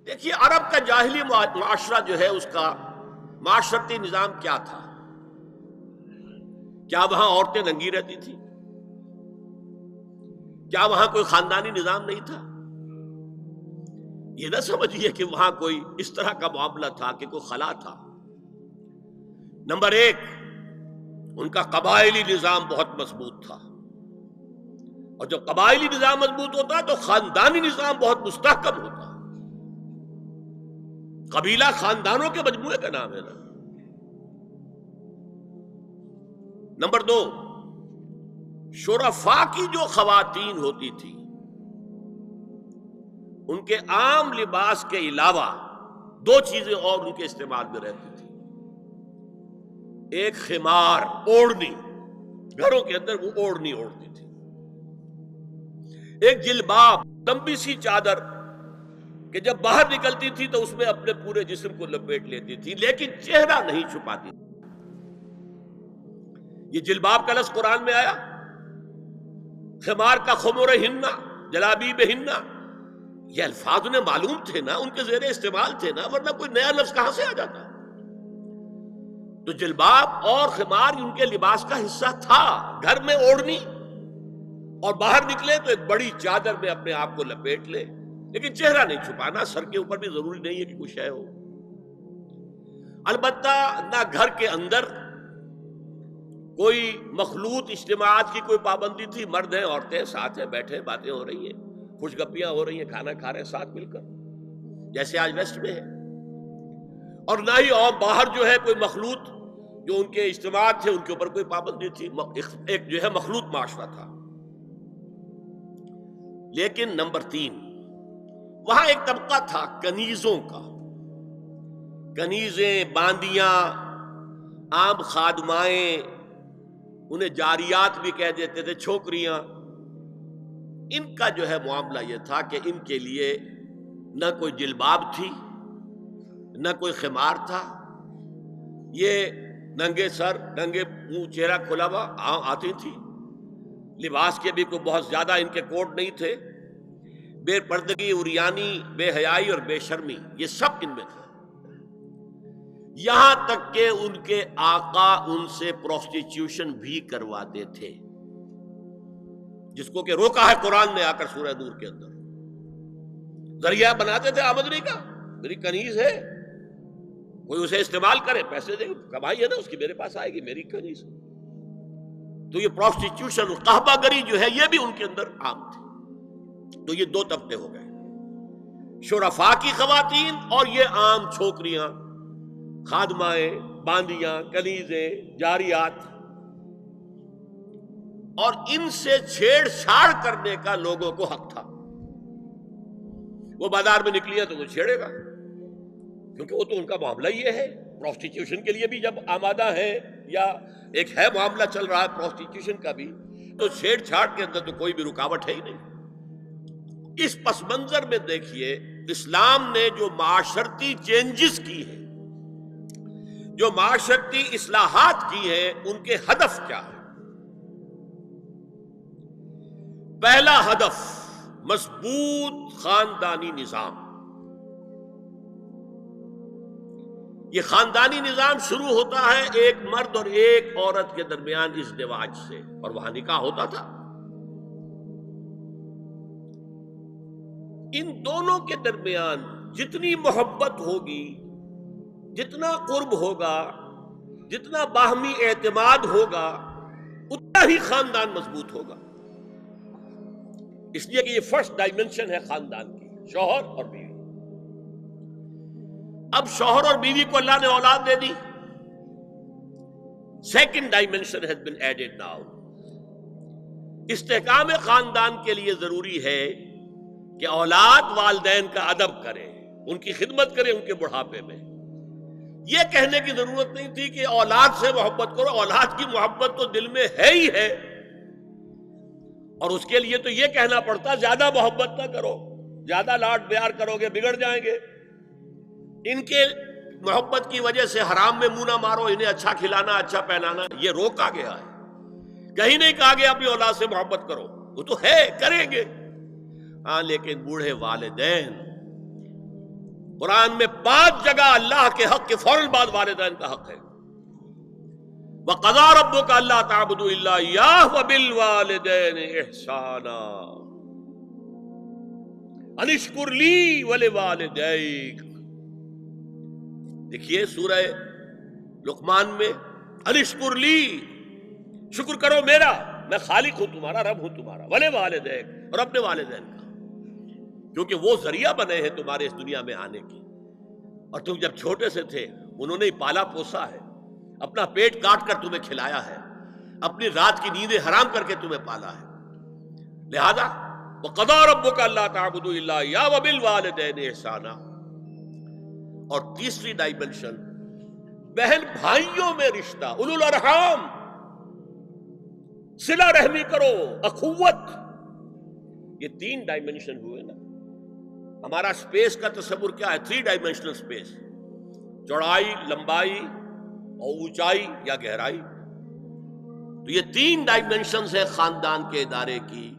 دیکھیے عرب کا جاہلی معاشرہ جو ہے اس کا معاشرتی نظام کیا تھا؟ کیا وہاں عورتیں ننگی رہتی تھی؟ کیا وہاں کوئی خاندانی نظام نہیں تھا؟ یہ نہ سمجھیے کہ وہاں کوئی اس طرح کا معاملہ تھا کہ کوئی خلا تھا۔ نمبر ایک، ان کا قبائلی نظام بہت مضبوط تھا، اور جب قبائلی نظام مضبوط ہوتا تو خاندانی نظام بہت مستحکم ہوتا۔ قبیلہ خاندانوں کے مجموعے کا نام ہے نا۔ نمبر دو، شرفاء کی جو خواتین ہوتی تھی ان کے عام لباس کے علاوہ دو چیزیں اور ان کے استعمال میں رہتی تھی۔ ایک خمار، اوڑھنی، گھروں کے اندر وہ اوڑھنی اوڑھتی تھی۔ ایک جلباب، لمبی سی چادر کہ جب باہر نکلتی تھی تو اس میں اپنے پورے جسم کو لپیٹ لیتی تھی، لیکن چہرہ نہیں چھپاتی تھی۔ یہ جلباب کا لفظ قرآن میں آیا، خمار کا خمر ہننا، جلابیب ہننا، یہ الفاظ انہیں معلوم تھے نا، ان کے زیر استعمال تھے نا، ورنہ کوئی نیا لفظ کہاں سے آ جاتا؟ تو جلباب اور خمار ان کے لباس کا حصہ تھا، گھر میں اوڑھنی، اور باہر نکلے تو ایک بڑی چادر میں اپنے آپ کو لپیٹ لے، لیکن چہرہ نہیں چھپانا، سر کے اوپر بھی ضروری نہیں ہے کہ کچھ ہے ہو۔ البتہ نہ گھر کے اندر کوئی مخلوط اجتماعات کی کوئی پابندی تھی، مرد ہیں عورتیں ساتھ ہیں، بیٹھے باتیں ہو رہی ہیں، خوش گپیاں ہو رہی ہیں، کھانا کھا رہے ہیں ساتھ مل کر، جیسے آج ویسٹ میں ہے۔ اور نہ ہی اور باہر جو ہے کوئی مخلوط جو ان کے اجتماعات تھے ان کے اوپر کوئی پابندی تھی، ایک جو ہے مخلوط معاشرہ تھا۔ لیکن نمبر تین، وہاں ایک طبقہ تھا کنیزوں کا، کنیزیں، باندیاں، عام خادمائیں، انہیں جاریات بھی کہہ دیتے تھے، چھوکریاں۔ ان کا جو ہے معاملہ یہ تھا کہ ان کے لیے نہ کوئی جلباب تھی، نہ کوئی خمار تھا، یہ ننگے سر، ننگے منہ، چہرہ کھلا ہوا آتی تھی۔ لباس کے بھی کوئی بہت زیادہ ان کے کوڈ نہیں تھے، بے پردگی، عریانی، بے حیائی اور بے شرمی، یہ سب ان میں تھا۔ یہاں تک کہ ان کے آقا ان سے پروسٹیٹیوشن بھی کرواتے تھے، جس کو کہ روکا ہے قرآن نے آ کر سورہ نور کے اندر۔ ذریعہ بناتے تھے آمدنی کا، میری کنیز ہے، کوئی اسے استعمال کرے، پیسے دے، کمائی ہے نا اس کی، میرے پاس آئے گی، میری کنیز۔ تو یہ پروسٹیٹیوشن، قحبہ گری جو ہے، یہ بھی ان کے اندر عام تھی۔ تو یہ دو طبقے ہو گئے، شرفاء کی خواتین اور یہ عام چھوکریاں، خادمائیں، باندیاں، کنیزیں، جاریات۔ اور ان سے چھیڑ چھاڑ کرنے کا لوگوں کو حق تھا۔ وہ بازار میں نکلی ہے تو وہ چھیڑے گا، کیونکہ وہ تو ان کا معاملہ یہ ہے۔ پروسٹیٹیوشن کے لیے بھی جب آمادہ ہے، یا ایک ہے معاملہ چل رہا ہے پروسٹیٹیوشن کا بھی، تو چھیڑ چھاڑ کے اندر تو کوئی بھی رکاوٹ ہے ہی نہیں۔ اس پس منظر میں دیکھیے اسلام نے جو معاشرتی چینجز کی ہیں، جو معاشرتی اصلاحات کی ہیں، ان کے ہدف کیا ہے؟ پہلا ہدف مضبوط خاندانی نظام۔ یہ خاندانی نظام شروع ہوتا ہے ایک مرد اور ایک عورت کے درمیان ازدواج سے، اور وہاں نکاح ہوتا تھا۔ ان دونوں کے درمیان جتنی محبت ہوگی، جتنا قرب ہوگا، جتنا باہمی اعتماد ہوگا، اتنا ہی خاندان مضبوط ہوگا۔ اس لیے کہ یہ فرسٹ ڈائمنشن ہے خاندان کی، شوہر اور بیوی۔ اب شوہر اور بیوی کو اللہ نے اولاد دے دی، second dimension has been added now. استحکام خاندان کے لیے ضروری ہے کہ اولاد والدین کا ادب کرے، ان کی خدمت کرے ان کے بڑھاپے میں۔ یہ کہنے کی ضرورت نہیں تھی کہ اولاد سے محبت کرو، اولاد کی محبت تو دل میں ہے ہی ہے، اور اس کے لیے تو یہ کہنا پڑتا زیادہ محبت نہ کرو، زیادہ لاڈ پیار کرو گے بگڑ جائیں گے، ان کے محبت کی وجہ سے حرام میں منہ نہ مارو، انہیں اچھا کھلانا، اچھا پہنانا، یہ روکا گیا ہے۔ کہیں نہیں کہا گیا اپنی اولاد سے محبت کرو، وہ تو ہے، کریں گے، ہاں، لیکن بوڑھے والدین قرآن میں 5 جگہ اللہ کے حق کے فوراً بعد والدین کا حق ہے. وَقَضَىٰ رَبُّكَ أَلَّا تَعْبُدُوا إِلَّا إِيَّاهُ وَبِالْوَالِدَيْنِ إِحْسَانًا أَنِ اشْكُرْ لِي وَلِوَالِدَيْكَ. دیکھیے سورہ لقمان میں أَنِ اشْكُرْ لِي، شکر کرو میرا، میں خالق ہوں تمہارا، رب ہوں تمہارا، وَلِوَالِدَيْكَ، اور اپنے والدین کا، کیونکہ وہ ذریعہ بنے ہیں تمہارے اس دنیا میں آنے کے. اور تم جب چھوٹے سے تھے انہوں نے ہی پالا پوسا ہے، اپنا پیٹ کاٹ کر تمہیں کھلایا ہے، اپنی رات کی نیندیں حرام کر کے تمہیں پالا ہے. لہذا وَقَضَىٰ رَبُّكَ أَلَّا تَعْبُدُوا إِلَّا إِيَّاهُ وَبِالْوَالِدَيْنِ إِحْسَانًا. اور تیسری ڈائمنشن بہن بھائیوں میں رشتہ، اولو الارحام، صلہ رحمی کرو، اخوت. یہ 3 ڈائمنشن ہوئے نا. ہمارا سپیس کا تصور کیا ہے؟ 3 ڈائمنشنل سپیس، چوڑائی، لمبائی اور اونچائی یا گہرائی. تو یہ 3 ڈائمنشنز ہیں خاندان کے ادارے کی.